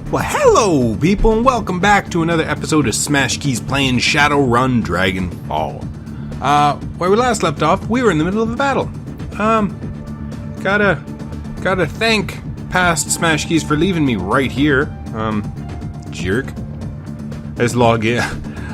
Well, hello, people, and welcome back to another episode of Smashkeys playing Shadowrun Dragonfall. Where we last left off, we were in the middle of a battle. Gotta thank past Smashkeys for leaving me right here. Jerk. I just log in.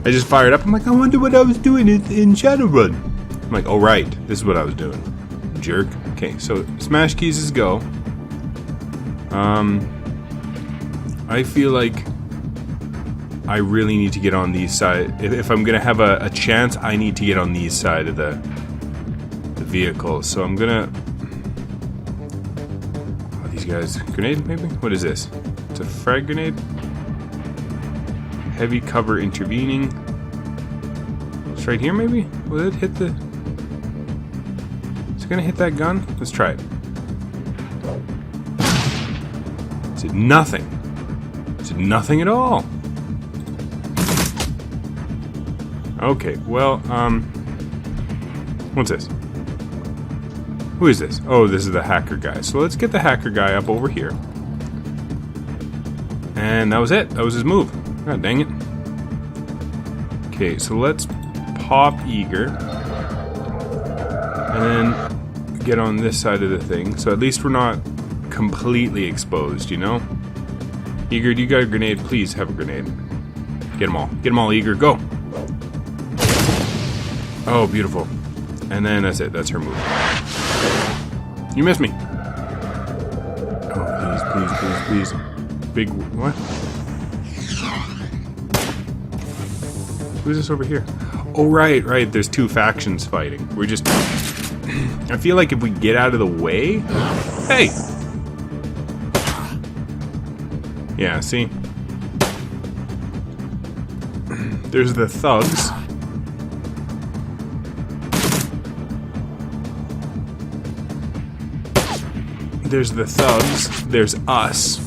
I just fired up. I'm like, I wonder what I was doing in Shadowrun. I'm like, oh right, this is what I was doing. Jerk. Okay, so Smashkeys is go. I feel like I really need to get on these side. If I'm gonna have a chance, I need to get on these side of the vehicle. So I'm gonna. Oh, these guys, grenade maybe? What is this? It's a frag grenade. Heavy cover intervening. It's right here maybe. Will it hit the? Is it gonna hit that gun? Let's try it. It did nothing. Did nothing at all. Okay, well, what's this? Who is this? Oh, this is the hacker guy. So let's get the hacker guy up over here. And that was it. That was his move. God dang it. Okay, so let's pop Eager. And then get on this side of the thing. So at least we're not completely exposed, you know? Eager, do you got a grenade? Please have a grenade. Get them all. Get them all, Eager. Go! Oh, beautiful. And then that's it. That's her move. You missed me. Oh, please. Big... What? Who's this over here? Oh, right. There's two factions fighting. We're just... I feel like if we get out of the way... Hey! Yeah, see? There's the thugs. There's the thugs. There's us.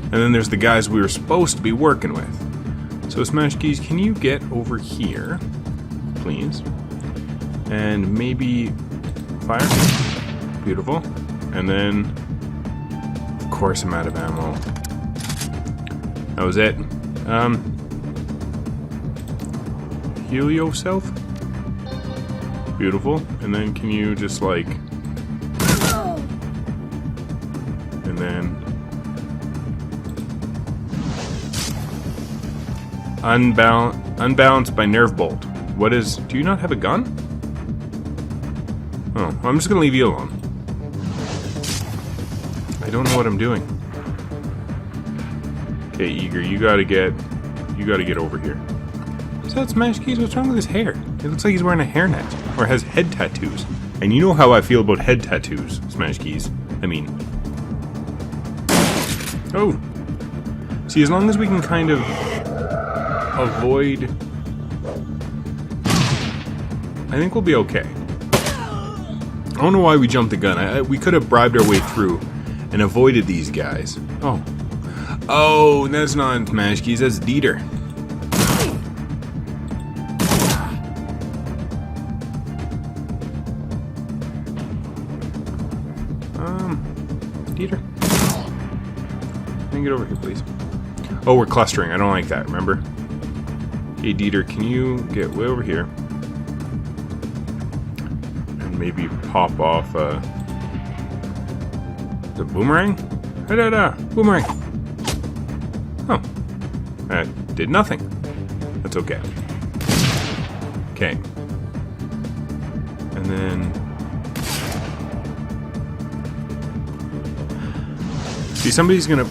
And then there's the guys we were supposed to be working with. So Smashkeys, can you get over here, please? And maybe fire? Beautiful. And then, of course I'm out of ammo. That was it. Heal yourself. Beautiful. And then can you just like... And then... Unbalanced by nerve bolt. What is... Do you not have a gun? Oh, I'm just gonna leave you alone. I don't know what I'm doing. Okay, Eager, you gotta get over here. Is that Smashkeys? What's wrong with his hair? It looks like he's wearing a hairnet. Or has head tattoos. And you know how I feel about head tattoos, Smashkeys. I mean... Oh! See, as long as we can kind of... avoid... I think we'll be okay. I don't know why we jumped the gun. We could have bribed our way through and avoided these guys. Oh. Oh, that's not Smashkeys, that's Dieter. Dieter. Can you get over here, please? Oh, we're clustering. I don't like that, remember? Hey, Dieter, can you get way over here? And maybe pop off, the boomerang? Da-da-da! Boomerang! Oh, that did nothing. That's okay. Okay. And then... See, somebody's gonna...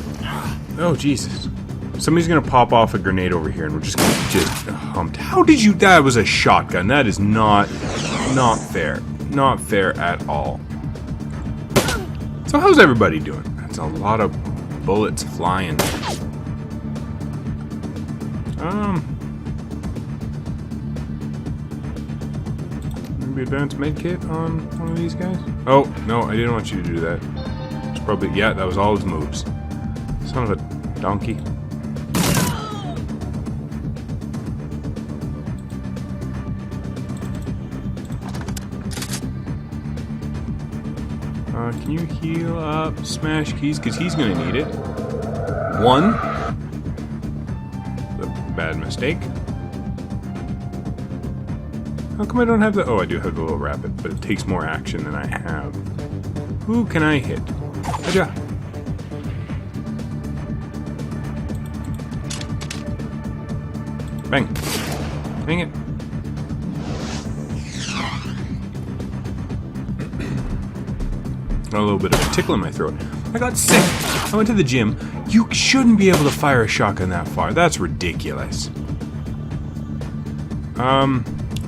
Oh, Jesus. Somebody's gonna pop off a grenade over here and we're just gonna humped. How did you... That was a shotgun. That is not fair. Not fair at all. So how's everybody doing? That's a lot of bullets flying. Maybe advanced medkit on one of these guys? Oh, no, I didn't want you to do that. It's probably, yeah, that was all his moves. Son of a donkey. Can you heal up Smashkeys? Because he's going to need it. 1. bad mistake. How come I don't have the... Oh, I do have the little rapid, but it takes more action than I have. Who can I hit? Aja. Bang. Dang it. Got a little bit of a tickle in my throat. I got sick. I went to the gym. You shouldn't be able to fire a shotgun that far. That's ridiculous.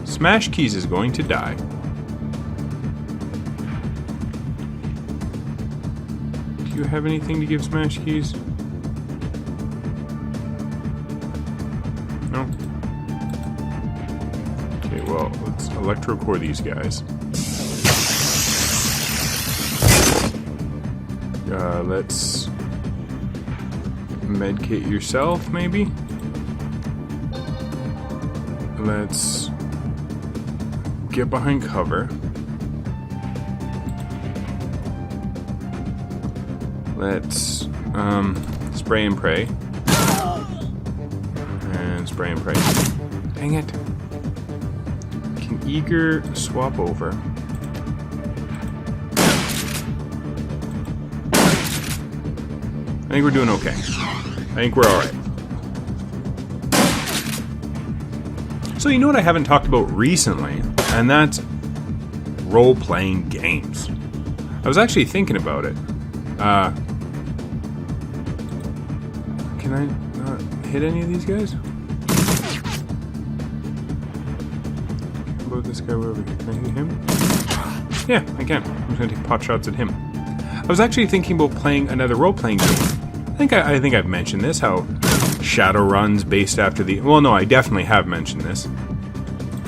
Smashkeys is going to die. Do you have anything to give Smashkeys? No? Okay, well, let's electrocore these guys. Let's medkit yourself, maybe? Let's get behind cover. Let's spray and pray. And spray and pray. Dang it. Can Eager swap over? I think we're doing okay. I think we're alright. So you know what I haven't talked about recently, and that's role-playing games. I was actually thinking about it. Can I not hit any of these guys? How about this guy over here? Can I hit him? Yeah, I can. I'm just gonna take pot shots at him. I was actually thinking about playing another role-playing game. I think I've mentioned this, how Shadowrun's based after the... Well, no, I definitely have mentioned this.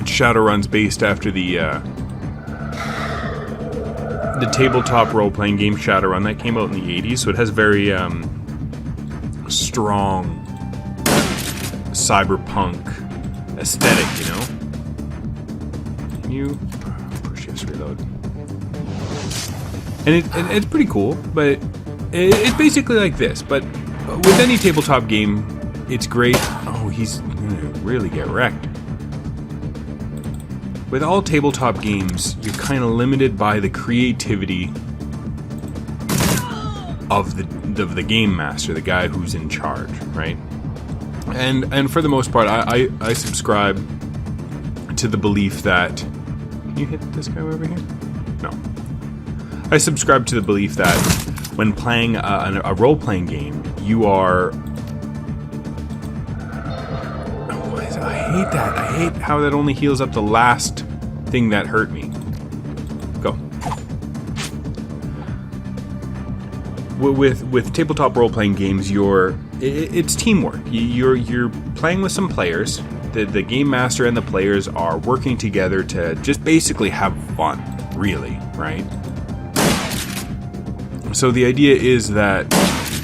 Shadowrun's based after the tabletop role-playing game Shadowrun that came out in the 80s, so it has very strong cyberpunk aesthetic, you know? Can you... push yes, reload. And it's pretty cool, but it's basically like this. But with any tabletop game, it's great. Oh, he's gonna really get wrecked. With all tabletop games, you're kind of limited by the creativity of the game master, the guy who's in charge, right? And for the most part, I subscribe to the belief that... Can you hit this guy over here? No. I subscribe to the belief that when playing a role-playing game, you are... I hate that. I hate how that only heals up the last thing that hurt me. Go. With tabletop role-playing games, it's teamwork. You're playing with some players. The game master and the players are working together to just basically have fun, really, right? So the idea is that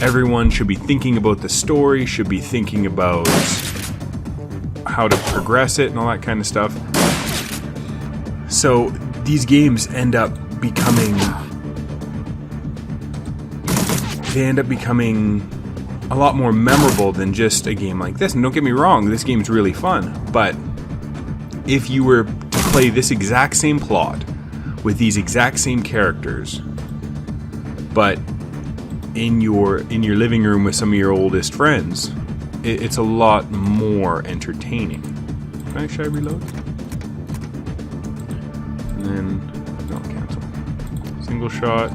everyone should be thinking about the story, should be thinking about how to progress it and all that kind of stuff. So these games end up becoming a lot more memorable than just a game like this. And don't get me wrong, this game's really fun, but if you were to play this exact same plot with these exact same characters, but in your living room with some of your oldest friends, it's a lot more entertaining. Should I reload? And then, no, cancel. Single shot.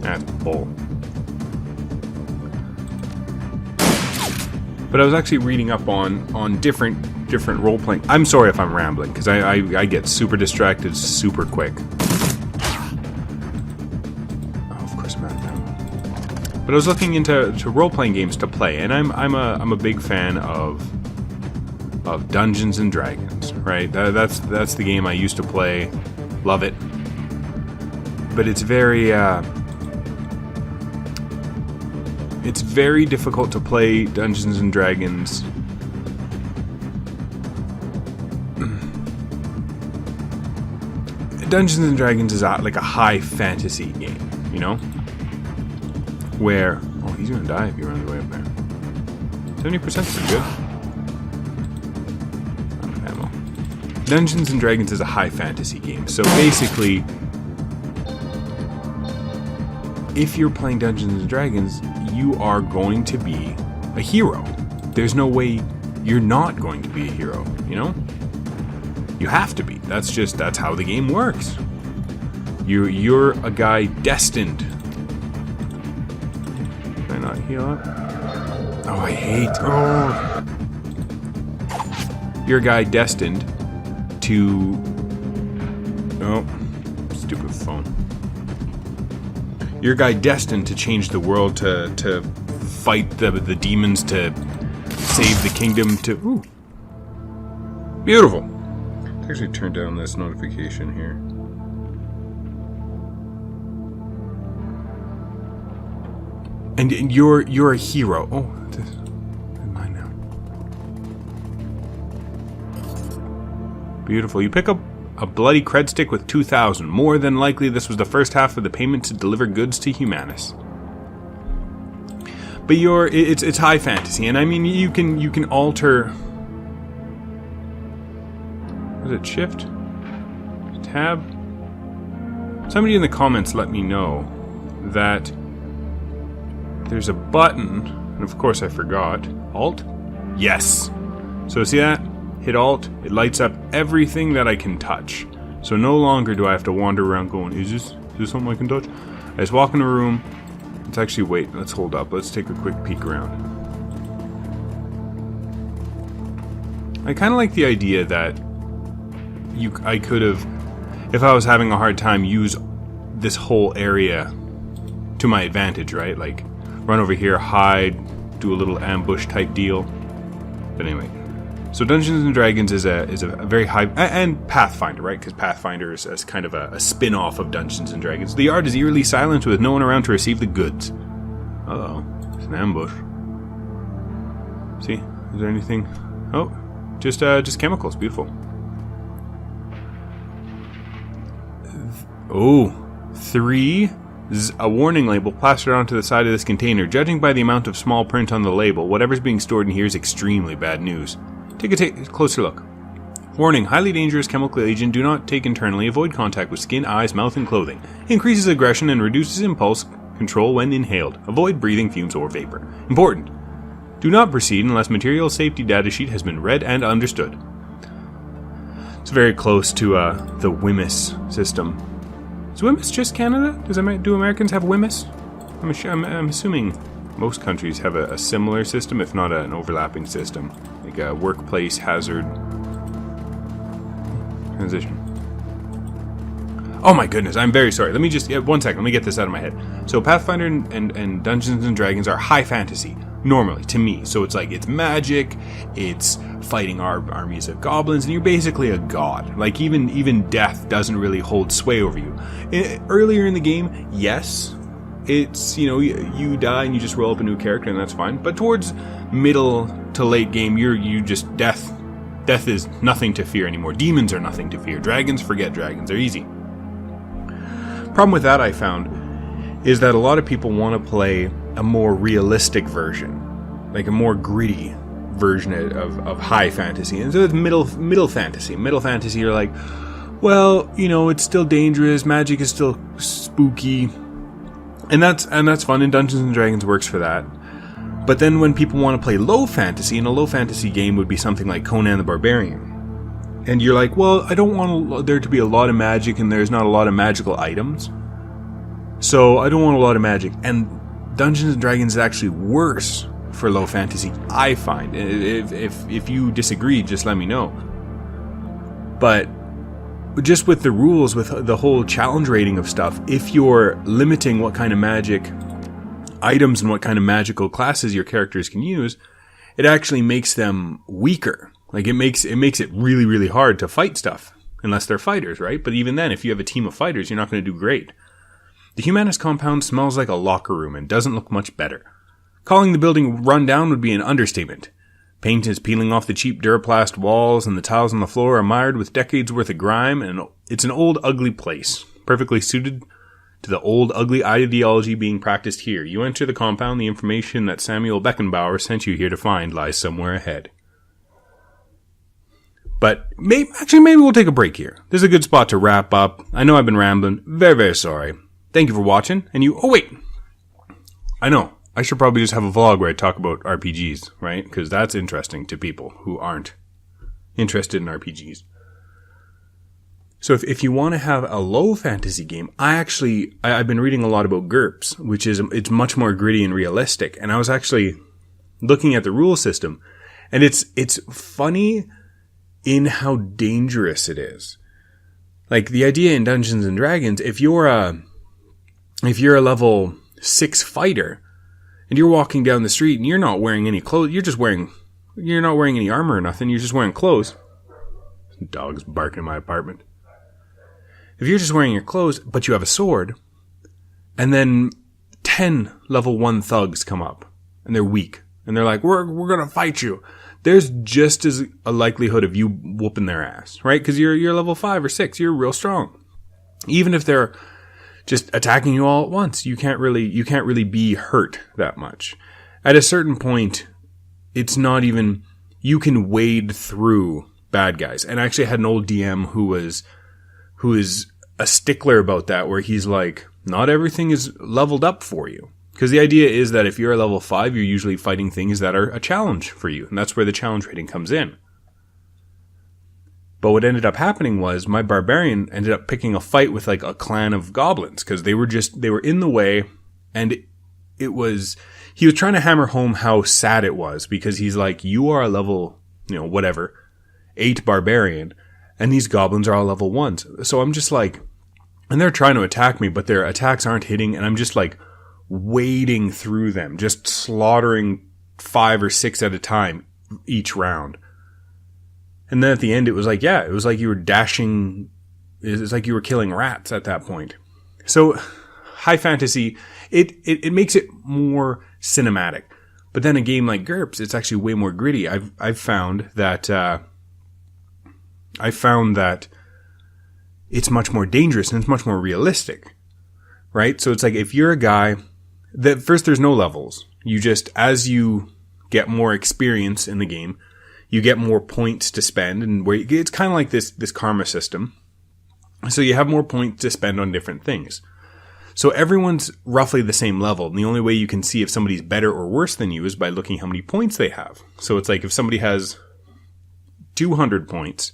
That's bull. But I was actually reading up on different role-playing... I'm sorry if I'm rambling, because I get super distracted super quick. Oh, of course I'm out of town. But I was looking into role-playing games to play, and I'm a big fan of Dungeons and Dragons, right? That's the game I used to play. Love it. But it's very difficult to play Dungeons and Dragons Dungeons and Dragons is like a high fantasy game, you know? Where Oh, he's gonna die if you run the way up there. 70% is good. Ammo. Dungeons and Dragons is a high fantasy game. So basically, if you're playing Dungeons and Dragons, you are going to be a hero. There's no way you're not going to be a hero, you know? You have to be. That's how the game works. You're a guy destined. Can I not heal up? Oh, I hate. Oh. You're a guy destined to. Oh, stupid phone. You're a guy destined to change the world, to fight the demons, to save the kingdom, to. Ooh. Beautiful. Let's actually turn down this notification here. And you're a hero. Oh, this is mine now. Beautiful. You pick up a bloody cred stick with 2,000. More than likely, this was the first half of the payment to deliver goods to Humanus. But it's high fantasy, and I mean you can alter. Is it shift? Tab? Somebody in the comments let me know that there's a button, and of course I forgot. Alt? Yes. So see that? Hit Alt, it lights up everything that I can touch. So no longer do I have to wander around going, is this something I can touch? I just walk in a room. Let's actually wait, let's hold up. Let's take a quick peek around. I kind of like the idea that I could have, if I was having a hard time, use this whole area to my advantage, right? Like, run over here, hide, do a little ambush type deal. But anyway, so Dungeons and Dragons is a very high, and Pathfinder, right? Because Pathfinder is kind of a spin-off of Dungeons and Dragons. The art is eerily silent with no one around to receive the goods. Uh-oh, it's an ambush. See, is there anything? Oh, just chemicals. Beautiful. Oh, 3. A warning label plastered onto the side of this container. Judging by the amount of small print on the label, whatever's being stored in here is extremely bad news. Take a closer look. Warning, highly dangerous chemical agent. Do not take internally. Avoid contact with skin, eyes, mouth, and clothing. Increases aggression and reduces impulse control when inhaled. Avoid breathing fumes or vapor. Important. Do not proceed unless material safety data sheet has been read and understood. It's very close to the WHMIS system. Is WHMIS just Canada? Do Americans have WHMIS? I'm assuming most countries have a similar system, if not an overlapping system. Like a workplace hazard transition. Oh my goodness, I'm very sorry. Let me just, 1 second, let me get this out of my head. So Pathfinder and Dungeons and Dragons are high fantasy, normally, to me. So it's like, it's magic, it's fighting armies of goblins, and you're basically a god. Like, even death doesn't really hold sway over you. Earlier in the game, yes, it's, you die and you just roll up a new character, and that's fine. But towards middle to late game, you just, death is nothing to fear anymore. Demons are nothing to fear. Dragons, forget dragons, they're easy. Problem with that, I found, is that a lot of people want to play a more realistic version, like a more gritty version of high fantasy. And so it's middle fantasy. Middle fantasy, you're like, well, it's still dangerous, magic is still spooky, and that's fun, and Dungeons and Dragons works for that. But then when people want to play low fantasy, and a low fantasy game would be something like Conan the Barbarian, and you're like, well, I don't want there to be a lot of magic, and there's not a lot of magical items, so I don't want a lot of magic. And Dungeons and Dragons is actually worse for low fantasy, I find. If you disagree, just let me know. But just with the rules, with the whole challenge rating of stuff, if you're limiting what kind of magic items and what kind of magical classes your characters can use, it actually makes them weaker. Like, it makes it really, really hard to fight stuff, unless they're fighters, right? But even then, if you have a team of fighters, you're not going to do great. The Humanus compound smells like a locker room and doesn't look much better. Calling the building run down would be an understatement. Paint is peeling off the cheap Duraplast walls, and the tiles on the floor are mired with decades worth of grime, and it's an old, ugly place, perfectly suited to the old ugly ideology being practiced here. You enter the compound, the information that Samuel Beckenbauer sent you here to find lies somewhere ahead. But maybe we'll take a break here. This is a good spot to wrap up. I know I've been rambling. Very, very sorry. Thank you for watching. And oh wait. I know. I should probably just have a vlog where I talk about RPGs, right? Because that's interesting to people who aren't interested in RPGs. So if you want to have a low fantasy game, I've been reading a lot about GURPS, which it's much more gritty and realistic. And I was actually looking at the rule system, and it's funny in how dangerous it is. Like the idea in Dungeons and Dragons, if you're a level 6 fighter and you're walking down the street and you're not wearing any clothes, you're not wearing any armor or nothing, you're just wearing clothes. Dogs barking in my apartment. If you're just wearing your clothes, but you have a sword, and then 10 level 1 thugs come up and they're weak and they're like, we're going to fight you. There's just as a likelihood of you whooping their ass, right? Because you're level 5 or 6. You're real strong. Even if they're just attacking you all at once, you can't really be hurt that much. At a certain point, it's not even, you can wade through bad guys. And I actually had an old DM who is a stickler about that, where he's like, not everything is leveled up for you. Because the idea is that if you're a level 5, you're usually fighting things that are a challenge for you. And that's where the challenge rating comes in. But what ended up happening was my barbarian ended up picking a fight with like a clan of goblins. Because they were in the way. And he was trying to hammer home how sad it was. Because he's like, you are a level, 8 barbarian. And these goblins are all level 1s. So I'm just like, and they're trying to attack me, but their attacks aren't hitting. And I'm just like, wading through them, just slaughtering 5 or 6 at a time each round. And then at the end, it was like you were dashing, it's like you were killing rats at that point. So high fantasy, it makes it more cinematic. But then a game like GURPS, it's actually way more gritty. I've found that it's much more dangerous and it's much more realistic, right? So it's like if you're a guy that first, there's no levels. You just, as you get more experience in the game, you get more points to spend, and it's kind of like this karma system. So you have more points to spend on different things. So everyone's roughly the same level, and the only way you can see if somebody's better or worse than you is by looking how many points they have. So it's like if somebody has 200 points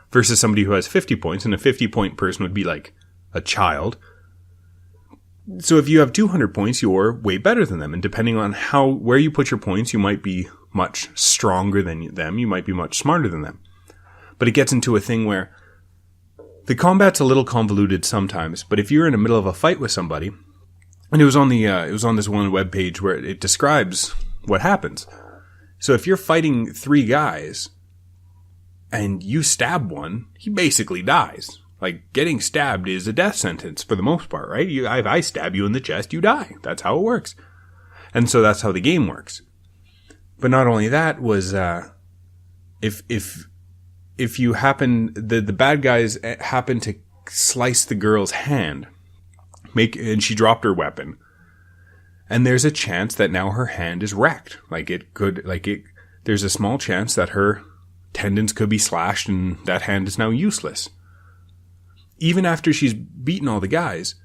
versus somebody who has 50 points, and a 50-point person would be like a child. So if you have 200 points, you're way better than them. And depending on where you put your points, you might be much stronger than them. You might be much smarter than them. But it gets into a thing where the combat's a little convoluted sometimes. But if you're in the middle of a fight with somebody, and it was on this one webpage where it describes what happens. So if you're fighting 3 guys and you stab one, he basically dies. Like, getting stabbed is a death sentence for the most part, right? If I stab you in the chest, you die. That's how it works. And so that's how the game works. But not only that was, if you happen, the bad guys happen to slice the girl's hand, and she dropped her weapon, and there's a chance that now her hand is wrecked. There's a small chance that her tendons could be slashed and that hand is now useless. Even after she's beaten all the guys,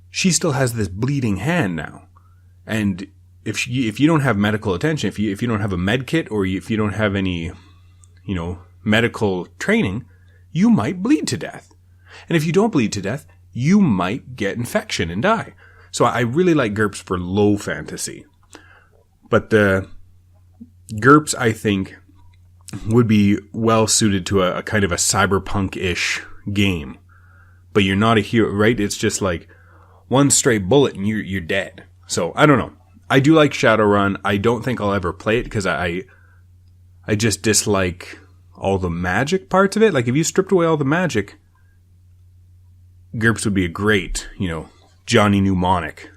she still has this bleeding hand now. And if you don't have medical attention, if you don't have a med kit, or if you don't have any, medical training, you might bleed to death. And if you don't bleed to death, you might get infection and die. So I really like GURPS for low fantasy. But the GURPS, I think, would be well suited to a kind of a cyberpunk-ish game. But you're not a hero, right? It's just like one stray bullet and you're dead. So I don't know. I do like Shadowrun. I don't think I'll ever play it because I just dislike all the magic parts of it. Like if you stripped away all the magic, GURPS would be a great, Johnny Mnemonic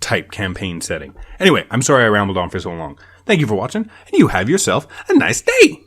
type campaign setting. Anyway, I'm sorry I rambled on for so long. Thank you for watching, and you have yourself a nice day.